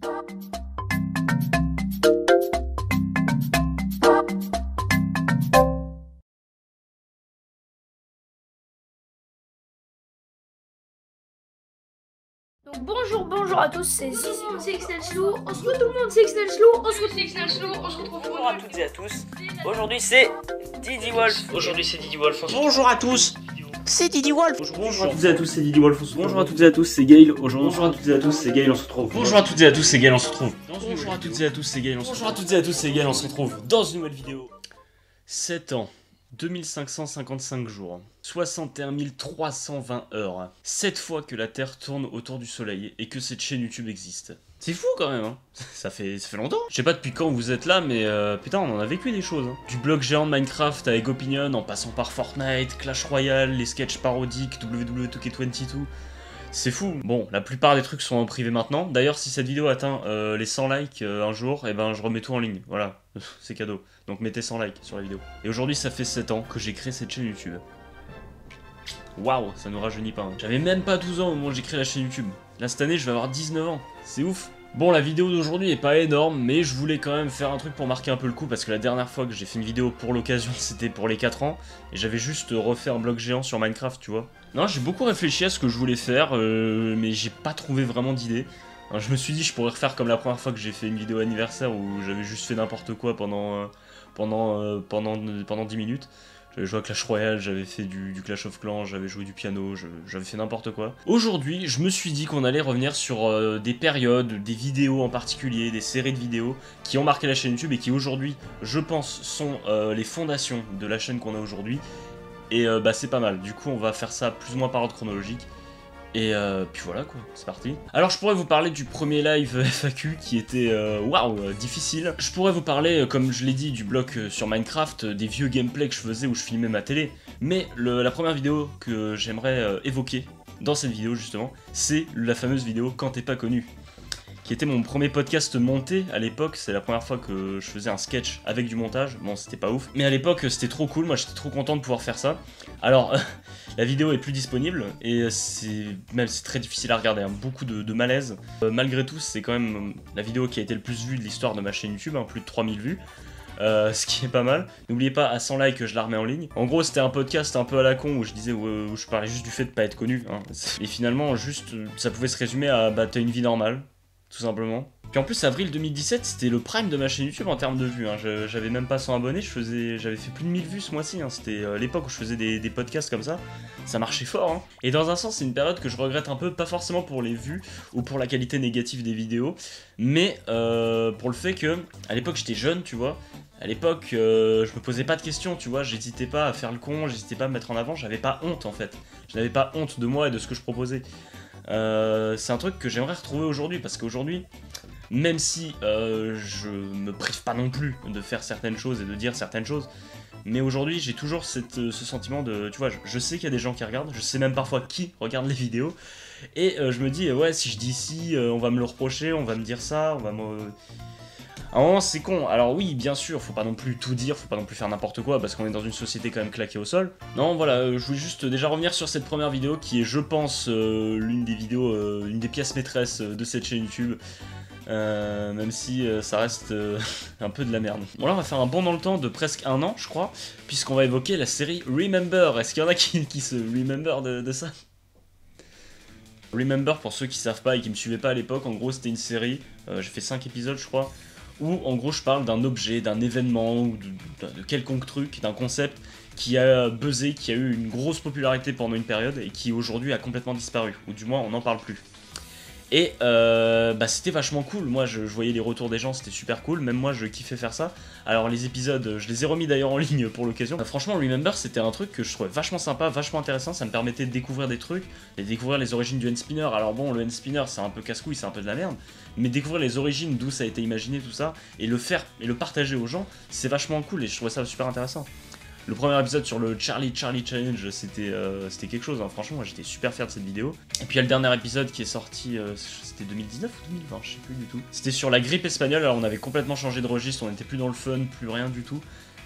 Donc bonjour à tous, c'est Zizi, c'est XNaChelou, on se retrouve tout le monde, c'est XNaChelou, on se retrouve. Bonjour à toutes et à tous, aujourd'hui c'est Didi Wolf. Bonjour à tous, c'est Didi Wolf. Bonjour à toutes et à tous, c'est Didi Wolf. Bonjour à toutes et à tous, c'est Gaël. Bonjour à toutes et à tous, c'est Gaël, on se retrouve. Bonjour à toutes et à tous, c'est Gaël, on se retrouve. Bonjour à toutes et à tous, c'est Gaël, on se retrouve. Bonjour à toutes et à tous, c'est Gaël, on se retrouve dans une nouvelle vidéo. 7 ans, 2555 jours, 61 320 heures. 7 fois que la Terre tourne autour du Soleil et que cette chaîne YouTube existe. C'est fou quand même, hein. Ça fait longtemps. Je sais pas depuis quand vous êtes là, mais putain, on en a vécu des choses. Hein. Du blog géant de Minecraft avec Opinion, en passant par Fortnite, Clash Royale, les sketchs parodiques, WWE 2K22. C'est fou. Bon, la plupart des trucs sont en privé maintenant. D'ailleurs, si cette vidéo atteint les 100 likes un jour, et ben je remets tout en ligne. Voilà, c'est cadeau. Donc mettez 100 likes sur la vidéo. Et aujourd'hui, ça fait 7 ans que j'ai créé cette chaîne YouTube. Waouh, ça nous rajeunit pas. Hein. J'avais même pas 12 ans au moment où j'ai créé la chaîne YouTube. Là, cette année, je vais avoir 19 ans. C'est ouf. Bon, la vidéo d'aujourd'hui est pas énorme, mais je voulais quand même faire un truc pour marquer un peu le coup, parce que la dernière fois que j'ai fait une vidéo pour l'occasion, c'était pour les 4 ans, et j'avais juste refait un blog géant sur Minecraft, tu vois. Non, j'ai beaucoup réfléchi à ce que je voulais faire, mais j'ai pas trouvé vraiment d'idée. Je me suis dit, je pourrais refaire comme la première fois que j'ai fait une vidéo anniversaire, où j'avais juste fait n'importe quoi pendant 10 minutes. J'avais joué à Clash Royale, j'avais fait du Clash of Clans, j'avais joué du piano, j'avais fait n'importe quoi. Aujourd'hui, je me suis dit qu'on allait revenir sur des périodes, des vidéos en particulier, des séries de vidéos qui ont marqué la chaîne YouTube et qui aujourd'hui, je pense, sont les fondations de la chaîne qu'on a aujourd'hui. Et bah c'est pas mal, du coup on va faire ça plus ou moins par ordre chronologique. Et puis voilà quoi, c'est parti. Alors je pourrais vous parler du premier live FAQ qui était waouh, difficile. Je pourrais vous parler, comme je l'ai dit, du bloc sur Minecraft, des vieux gameplays que je faisais où je filmais ma télé. Mais la première vidéo que j'aimerais évoquer dans cette vidéo justement, c'est la fameuse vidéo Quand t'es pas connu, qui était mon premier podcast monté à l'époque. C'est la première fois que je faisais un sketch avec du montage. Bon, c'était pas ouf, mais à l'époque c'était trop cool, moi j'étais trop content de pouvoir faire ça. Alors la vidéo est plus disponible et c'est très difficile à regarder, hein. Beaucoup de malaise. Malgré tout, c'est quand même la vidéo qui a été le plus vue de l'histoire de ma chaîne YouTube, hein, plus de 3000 vues. Ce qui est pas mal. N'oubliez pas, à 100 likes, je la remets en ligne. En gros, c'était un podcast un peu à la con où je disais, où je parlais juste du fait de pas être connu, hein. Et finalement, juste, ça pouvait se résumer à, bah, t'as une vie normale, tout simplement. Puis en plus, avril 2017, c'était le prime de ma chaîne YouTube en termes de vues, hein. J'avais même pas 100 abonnés, j'avais fait plus de 1000 vues ce mois-ci, hein. C'était l'époque où je faisais des podcasts comme ça marchait fort, hein. Et dans un sens, c'est une période que je regrette un peu, pas forcément pour les vues ou pour la qualité négative des vidéos, mais pour le fait que, à l'époque, j'étais jeune, tu vois. À l'époque, je me posais pas de questions, tu vois, j'hésitais pas à faire le con, j'hésitais pas à me mettre en avant, j'avais pas honte en fait. Je n'avais pas honte de moi et de ce que je proposais. C'est un truc que j'aimerais retrouver aujourd'hui, parce qu'aujourd'hui, même si je me prive pas non plus de faire certaines choses et de dire certaines choses, mais aujourd'hui j'ai toujours ce sentiment de, tu vois, je sais qu'il y a des gens qui regardent, je sais même parfois qui regarde les vidéos, et je me dis, ouais, si je dis ci, on va me le reprocher, on va me dire ça, on va me... À un moment, c'est con. Alors oui, bien sûr, faut pas non plus tout dire, faut pas non plus faire n'importe quoi, parce qu'on est dans une société quand même claquée au sol. Non, voilà, je voulais juste déjà revenir sur cette première vidéo, qui est, je pense, l'une des pièces maîtresses de cette chaîne YouTube. Même si ça reste un peu de la merde. Bon là, on va faire un bond dans le temps de presque 1 an, je crois, puisqu'on va évoquer la série Remember. Est-ce qu'il y en a qui se remember de ça? Remember, pour ceux qui savent pas et qui me suivaient pas à l'époque, en gros c'était une série, j'ai fait 5 épisodes je crois, où en gros je parle d'un objet, d'un événement ou de quelconque truc, d'un concept qui a buzzé, qui a eu une grosse popularité pendant une période et qui aujourd'hui a complètement disparu, ou du moins on n'en parle plus. Et bah c'était vachement cool, moi je voyais les retours des gens, c'était super cool, même moi je kiffais faire ça. Alors les épisodes, je les ai remis d'ailleurs en ligne pour l'occasion. Franchement, Remember c'était un truc que je trouvais vachement sympa, vachement intéressant, ça me permettait de découvrir des trucs, de découvrir les origines du N-Spinner. Alors bon, le N-Spinner c'est un peu casse-couille, c'est un peu de la merde, mais découvrir les origines, d'où ça a été imaginé, tout ça, et le faire, et le partager aux gens, c'est vachement cool et je trouvais ça super intéressant. Le premier épisode sur le Charlie Challenge, c'était quelque chose, hein. Franchement, moi j'étais super fier de cette vidéo. Et puis il y a le dernier épisode qui est sorti, c'était 2019 ou 2020, je sais plus du tout. C'était sur la grippe espagnole, alors on avait complètement changé de registre, on n'était plus dans le fun, plus rien du tout.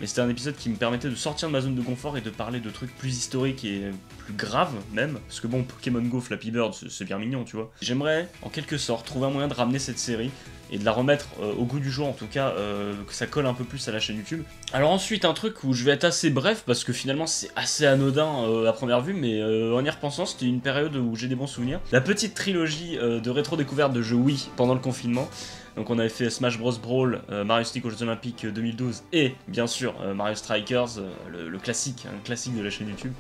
mais c'était un épisode qui me permettait de sortir de ma zone de confort et de parler de trucs plus historiques et plus graves même, parce que bon, Pokémon Go, Flappy Bird, c'est bien mignon, tu vois. J'aimerais, en quelque sorte, trouver un moyen de ramener cette série et de la remettre au goût du jour, en tout cas, que ça colle un peu plus à la chaîne YouTube. Alors ensuite, un truc où je vais être assez bref, parce que finalement c'est assez anodin à première vue, mais en y repensant, c'était une période où j'ai des bons souvenirs. La petite trilogie de rétro-découverte de jeux Wii pendant le confinement. Donc on avait fait Smash Bros Brawl, Mario Stick aux Jeux Olympiques 2012, et bien sûr Mario Strikers, le classique, un classique de la chaîne YouTube.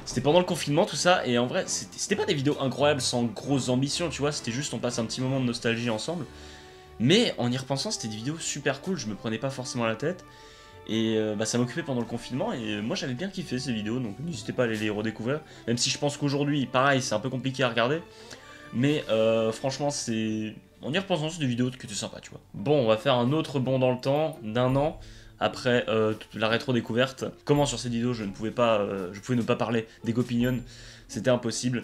C'était pendant le confinement tout ça, et en vrai c'était pas des vidéos incroyables sans grosses ambitions, tu vois, c'était juste on passe un petit moment de nostalgie ensemble. Mais en y repensant, c'était des vidéos super cool, je me prenais pas forcément la tête. Et ça m'occupait pendant le confinement, et moi j'avais bien kiffé ces vidéos, donc n'hésitez pas à aller les redécouvrir. Même si je pense qu'aujourd'hui, pareil, c'est un peu compliqué à regarder. Mais franchement, c'est... En y repensant, c'est des vidéos qui étaient sympas, tu vois. Bon, on va faire un autre bond dans le temps, d'1 an, après la rétro-découverte. Comment sur cette vidéo, je pouvais ne pas parler d'Egopinion, c'était impossible.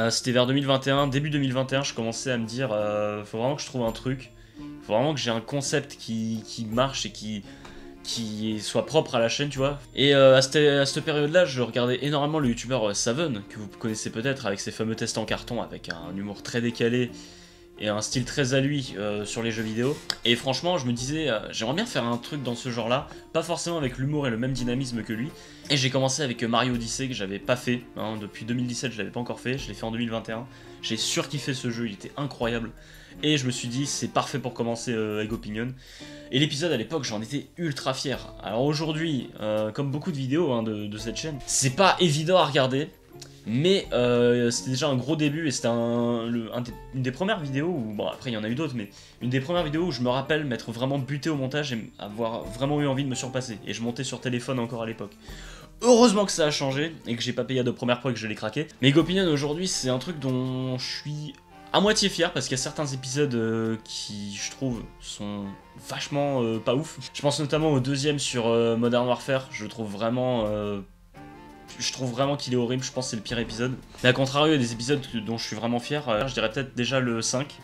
C'était vers 2021, début 2021, je commençais à me dire, faut vraiment que je trouve un truc. Faut vraiment que j'ai un concept qui marche et qui soit propre à la chaîne, tu vois. Et à cette période-là, je regardais énormément le youtubeur Saven, que vous connaissez peut-être, avec ses fameux tests en carton, avec un humour très décalé et un style très à lui sur les jeux vidéo. Et franchement, je me disais, j'aimerais bien faire un truc dans ce genre-là, pas forcément avec l'humour et le même dynamisme que lui. Et j'ai commencé avec Mario Odyssey, que j'avais pas fait, hein, depuis 2017, je l'avais pas encore fait, je l'ai fait en 2021. J'ai surkiffé ce jeu, il était incroyable. Et je me suis dit, c'est parfait pour commencer Egopinion. Et l'épisode à l'époque, j'en étais ultra fier. Alors aujourd'hui, comme beaucoup de vidéos hein, de cette chaîne, c'est pas évident à regarder. Mais c'était déjà un gros début et c'était une des premières vidéos où, bon après il y en a eu d'autres, mais une des premières vidéos où je me rappelle m'être vraiment buté au montage et avoir vraiment eu envie de me surpasser. Et je montais sur téléphone encore à l'époque. Heureusement que ça a changé et que j'ai pas payé à de première fois et que je l'ai craqué. Mais Egopinion aujourd'hui, c'est un truc dont je suis à moitié fier parce qu'il y a certains épisodes qui, je trouve, sont vachement pas ouf. Je pense notamment au deuxième sur Modern Warfare, je trouve vraiment qu'il est horrible, je pense que c'est le pire épisode. Mais à contrario, il y a des épisodes dont je suis vraiment fier. Je dirais peut-être déjà le 5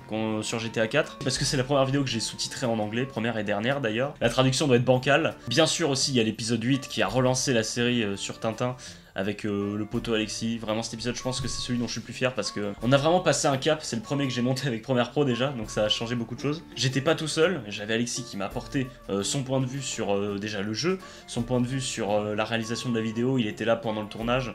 sur GTA 4, parce que c'est la première vidéo que j'ai sous-titrée en anglais, première et dernière d'ailleurs. La traduction doit être bancale. Bien sûr aussi, il y a l'épisode 8 qui a relancé la série sur Tintin, avec le poteau Alexis. Vraiment cet épisode, je pense que c'est celui dont je suis le plus fier parce que on a vraiment passé un cap. C'est le premier que j'ai monté avec Premiere Pro déjà, donc ça a changé beaucoup de choses. J'étais pas tout seul, j'avais Alexis qui m'a apporté son point de vue sur déjà le jeu, son point de vue sur la réalisation de la vidéo. Il était là pendant le tournage.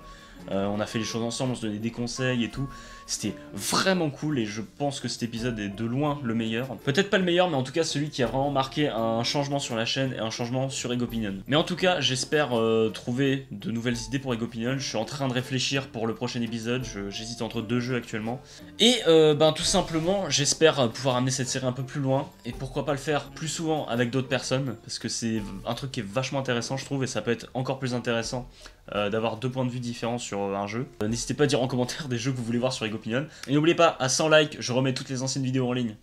On a fait les choses ensemble, on se donnait des conseils et tout. C'était vraiment cool et je pense que cet épisode est de loin le meilleur. Peut-être pas le meilleur, mais en tout cas celui qui a vraiment marqué un changement sur la chaîne et un changement sur Egopinion. Mais en tout cas, j'espère trouver de nouvelles idées pour Egopinion. Je suis en train de réfléchir pour le prochain épisode, j'hésite entre 2 jeux actuellement. Et tout simplement, j'espère pouvoir amener cette série un peu plus loin et pourquoi pas le faire plus souvent avec d'autres personnes, parce que c'est un truc qui est vachement intéressant je trouve, et ça peut être encore plus intéressant d'avoir 2 points de vue différents sur un jeu. N'hésitez pas à dire en commentaire des jeux que vous voulez voir sur Egopinion. Et n'oubliez pas, à 100 likes, je remets toutes les anciennes vidéos en ligne.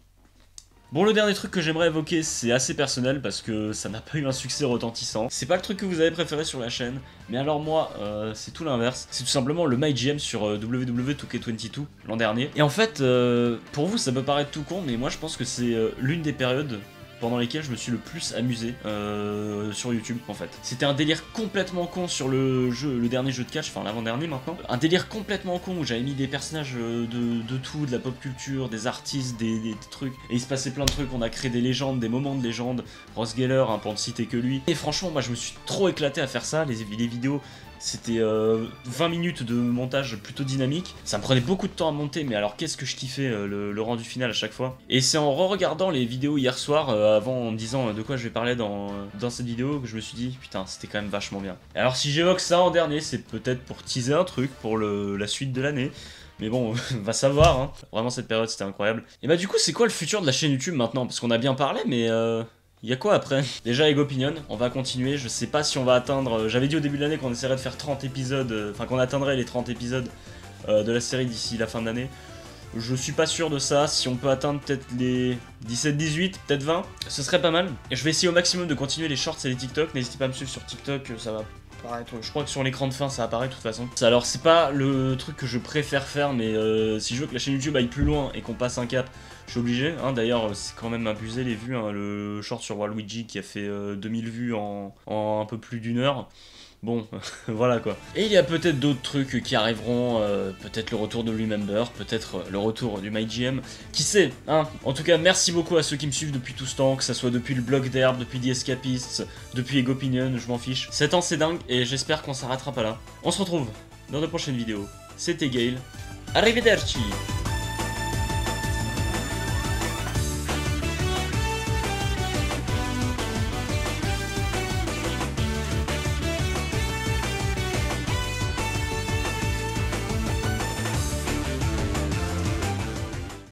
Bon, le dernier truc que j'aimerais évoquer, c'est assez personnel parce que ça n'a pas eu un succès retentissant. C'est pas le truc que vous avez préféré sur la chaîne, mais alors moi, c'est tout l'inverse. C'est tout simplement le MyGM sur WWE 2K22 l'an dernier. Et en fait, pour vous, ça peut paraître tout con, mais moi je pense que c'est l'une des périodes pendant lesquels je me suis le plus amusé sur YouTube en fait. C'était un délire complètement con sur le dernier jeu de catch, enfin l'avant-dernier maintenant. Un délire complètement con où j'avais mis des personnages de tout, de la pop culture, des artistes, des trucs. Et il se passait plein de trucs, on a créé des légendes, des moments de légende. Ross Geller, hein, pour ne citer que lui. Et franchement, moi je me suis trop éclaté à faire ça, les vidéos. C'était 20 minutes de montage plutôt dynamique. Ça me prenait beaucoup de temps à monter, mais alors qu'est-ce que je kiffais le rendu final à chaque fois. Et c'est en re-regardant les vidéos hier soir, avant en me disant de quoi je vais parler dans cette vidéo, que je me suis dit putain, c'était quand même vachement bien. Et alors si j'évoque ça en dernier, c'est peut-être pour teaser un truc pour la suite de l'année. Mais bon, va savoir, hein. Vraiment cette période c'était incroyable. Et bah du coup c'est quoi le futur de la chaîne YouTube maintenant? Parce qu'on a bien parlé, mais y'a quoi après? Déjà Egopinion, on va continuer, je sais pas si on va atteindre... J'avais dit au début de l'année qu'on essaierait de faire 30 épisodes, enfin qu'on atteindrait les 30 épisodes de la série d'ici la fin de l'année. Je suis pas sûr de ça, si on peut atteindre peut-être les 17-18, peut-être 20, ce serait pas mal. Et je vais essayer au maximum de continuer les shorts et les TikTok, n'hésitez pas à me suivre sur TikTok, ça va apparaître, je crois que sur l'écran de fin ça apparaît de toute façon. Alors c'est pas le truc que je préfère faire, mais si je veux que la chaîne YouTube aille plus loin et qu'on passe un cap, Je suis obligé, hein, d'ailleurs c'est quand même abusé les vues, hein, le short sur Waluigi qui a fait 2000 vues en un peu plus d'une heure. Bon, voilà quoi. Et il y a peut-être d'autres trucs qui arriveront, peut-être le retour de Remember, peut-être le retour du MyGM, qui sait, hein. En tout cas, merci beaucoup à ceux qui me suivent depuis tout ce temps, que ça soit depuis le blog d'Herbe, depuis The Escapists, depuis Egopinion, je m'en fiche. 7 ans c'est dingue, et j'espère qu'on s'arrêtera pas là. On se retrouve dans de prochaines vidéos. C'était Gale, arrivederci.